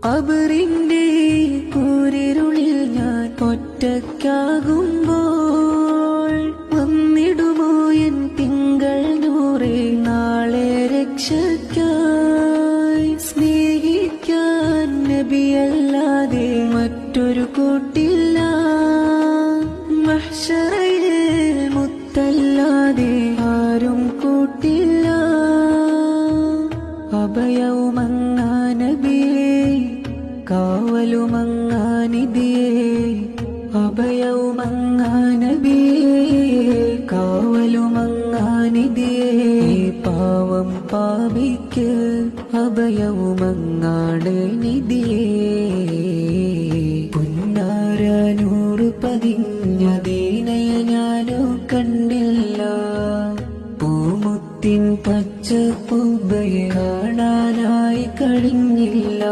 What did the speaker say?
ഖബറിന്റെ കൂരിരുളിൽ ഞാൻ ഒറ്റയ്ക്കാകുമ്പോൾ വന്നിടുമോ എൻ തിങ്കൾ നൂറേ നാളെ രക്ഷയ്ക്കായി. സ്നേഹിക്കാൻ നബിയല്ലാതെ മറ്റൊരു കൂട്ടില്ല, മഹ്ശറയിൽ മുത്തല്ലാതെ ആരും കൂട്ടില്ല. അഭയവുമങ്ങാ നബിയേ, കാവലുമങ്ങാനിധിയേ. അഭയവുമങ്ങാ നബിയേ, കാവലുമങ്ങാനിധിയേ. പാവം പാപിക്ക് അഭയവുമങ്ങാണ് നിധിയേ. പുന്നാരനൂറ് പതിഞ്ഞ ദീനയ ഞാനോ കണ്ടില്ല, പൂമുത്തിൻ പച്ച പൂബയെ കാണാനായി കഴിഞ്ഞില്ല.